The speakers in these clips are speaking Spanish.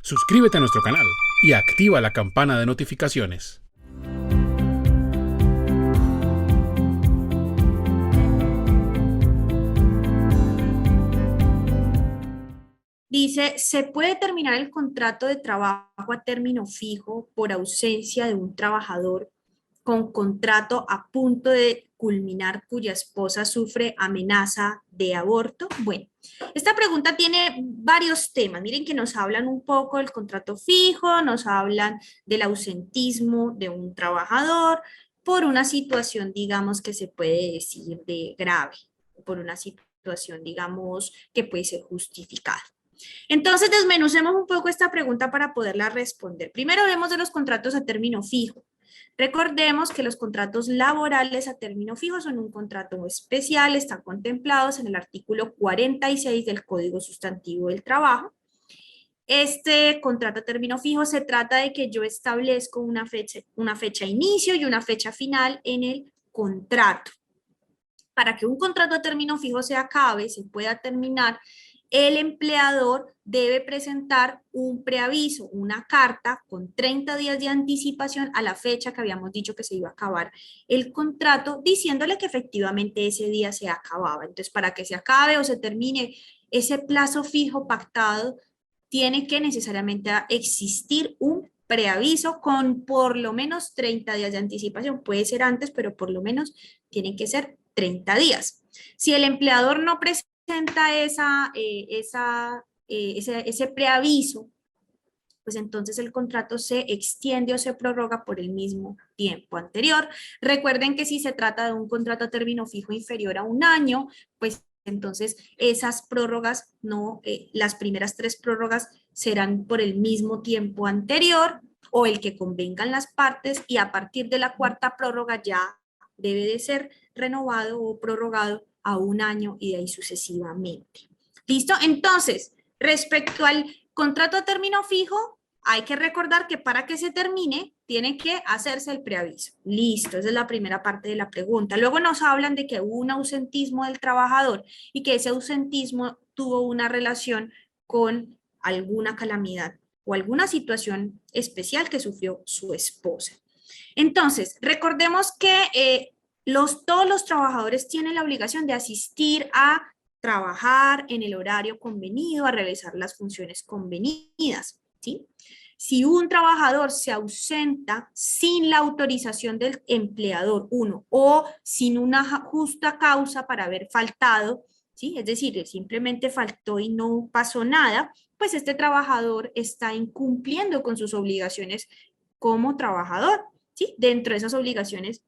Suscríbete a nuestro canal y activa la campana de notificaciones. Dice, ¿se puede terminar el contrato de trabajo a término fijo por ausencia de un trabajador con contrato a punto de culminar cuya esposa sufre amenaza de aborto? Bueno, esta pregunta tiene varios temas. Miren que nos hablan un poco del contrato fijo, nos hablan del ausentismo de un trabajador por una situación, digamos, que se puede decir de grave, por una situación, digamos, que puede ser justificada. Entonces, desmenucemos un poco esta pregunta para poderla responder. Primero hablemos de los contratos a término fijo. Recordemos que los contratos laborales a término fijo son un contrato especial, están contemplados en el artículo 46 del Código Sustantivo del Trabajo. Este contrato a término fijo se trata de que yo establezco una fecha inicio y una fecha final en el contrato. Para que un contrato a término fijo se acabe, se pueda terminar, el empleador debe presentar un preaviso, una carta con 30 días de anticipación a la fecha que habíamos dicho que se iba a acabar el contrato, diciéndole que efectivamente ese día se acababa. Entonces, para que se acabe o se termine ese plazo fijo pactado, tiene que necesariamente existir un preaviso con por lo menos 30 días de anticipación. Puede ser antes, pero por lo menos tienen que ser 30 días. Si el empleador no presenta ese preaviso, pues entonces el contrato se extiende o se prorroga por el mismo tiempo anterior. Recuerden que si se trata de un contrato a término fijo inferior a un año, pues entonces esas prórrogas, no, las primeras 3 prórrogas serán por el mismo tiempo anterior o el que convengan las partes, y a partir de la 4ª prórroga ya debe de ser renovado o prorrogado a un año y de ahí sucesivamente. ¿Listo? Entonces, respecto al contrato a término fijo, hay que recordar que para que se termine, tiene que hacerse el preaviso. Listo, esa es la primera parte de la pregunta. Luego nos hablan de que hubo un ausentismo del trabajador y que ese ausentismo tuvo una relación con alguna calamidad o alguna situación especial que sufrió su esposa. Entonces, recordemos que todos los trabajadores tienen la obligación de asistir a trabajar en el horario convenido, a realizar las funciones convenidas, ¿sí? Si un trabajador se ausenta sin la autorización del empleador, uno, o sin una justa causa para haber faltado, ¿sí? Es decir, simplemente faltó y no pasó nada, pues este trabajador está incumpliendo con sus obligaciones como trabajador, ¿sí? Dentro de esas obligaciones,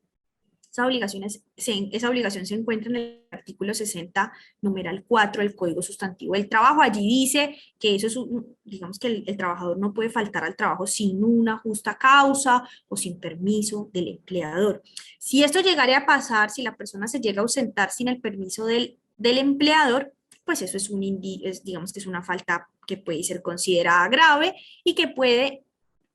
esa obligación se encuentra en el artículo 60, numeral 4 del Código Sustantivo del Trabajo. Allí dice que eso es, digamos que el trabajador no puede faltar al trabajo sin una justa causa o sin permiso del empleador. Si esto llegara a pasar, si la persona se llega a ausentar sin el permiso del empleador, pues eso es digamos que es una falta que puede ser considerada grave y que puede,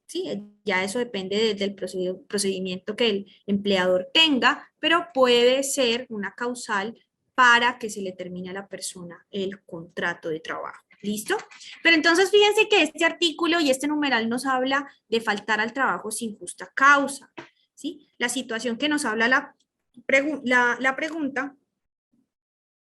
sí, ya eso depende del procedimiento que el empleador tenga, pero puede ser una causal para que se le termine a la persona el contrato de trabajo. ¿Listo? Pero entonces fíjense que este artículo y este numeral nos habla de faltar al trabajo sin justa causa. ¿Sí? La situación que nos habla la pregunta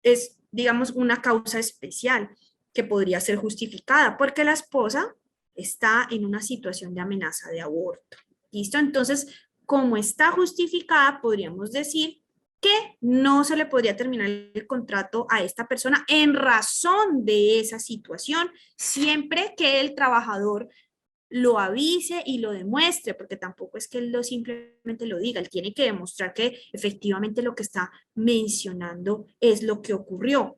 es, digamos, una causa especial que podría ser justificada porque la esposa está en una situación de amenaza de aborto. ¿Listo? Entonces, como está justificada, podríamos decir que no se le podría terminar el contrato a esta persona en razón de esa situación, siempre que el trabajador lo avise y lo demuestre, porque tampoco es que él simplemente lo diga, él tiene que demostrar que efectivamente lo que está mencionando es lo que ocurrió.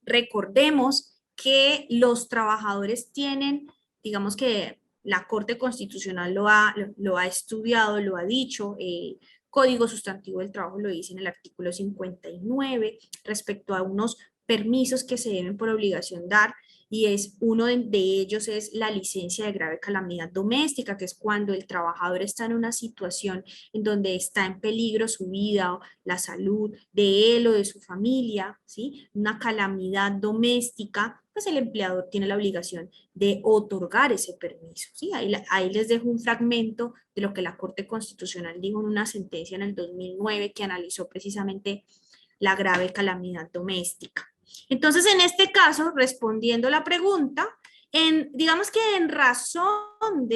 Recordemos que los trabajadores tienen, digamos que la Corte Constitucional lo ha estudiado, lo ha dicho, Código Sustantivo del Trabajo lo dice en el artículo 59 respecto a unos permisos que se deben por obligación dar, y es uno de ellos es la licencia de grave calamidad doméstica, que es cuando el trabajador está en una situación en donde está en peligro su vida o la salud de él o de su familia, ¿sí? Una calamidad doméstica, pues el empleador tiene la obligación de otorgar ese permiso, ¿sí? Ahí les dejo un fragmento de lo que la Corte Constitucional dijo en una sentencia en el 2009 que analizó precisamente la grave calamidad doméstica. Entonces, en este caso, respondiendo la pregunta, digamos que en razón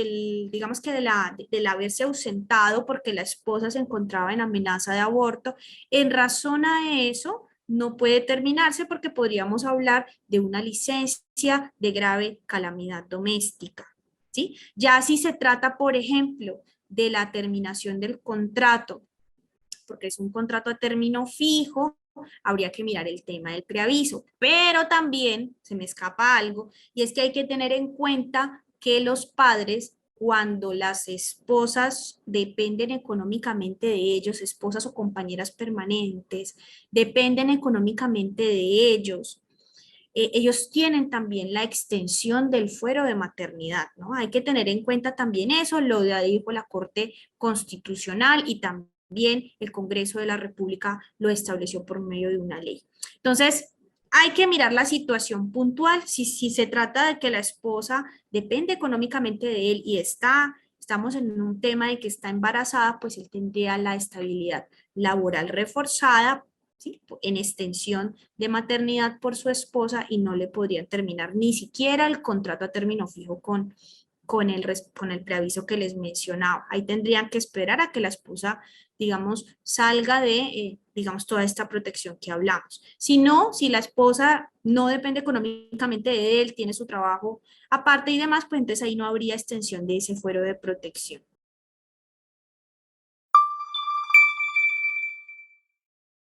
digamos que del haberse ausentado porque la esposa se encontraba en amenaza de aborto, en razón a eso, no puede terminarse porque podríamos hablar de una licencia de grave calamidad doméstica, ¿sí? Ya si se trata, por ejemplo, de la terminación del contrato, porque es un contrato a término fijo, habría que mirar el tema del preaviso, pero también se me escapa algo, y es que hay que tener en cuenta que los padres, cuando las esposas dependen económicamente de ellos, esposas o compañeras permanentes, dependen económicamente de ellos, ellos tienen también la extensión del fuero de maternidad, ¿no? Hay que tener en cuenta también eso, lo dijo la Corte Constitucional y también el Congreso de la República lo estableció por medio de una ley. Entonces, hay que mirar la situación puntual. Si se trata de que la esposa depende económicamente de él y estamos en un tema de que está embarazada, pues él tendría la estabilidad laboral reforzada, ¿sí? En extensión de maternidad por su esposa y no le podrían terminar ni siquiera el contrato a término fijo con el preaviso que les mencionaba. Ahí tendrían que esperar a que la esposa, digamos, salga de, digamos, toda esta protección que hablamos. Si no, si la esposa no depende económicamente de él, tiene su trabajo aparte y demás, pues entonces ahí no habría extensión de ese fuero de protección.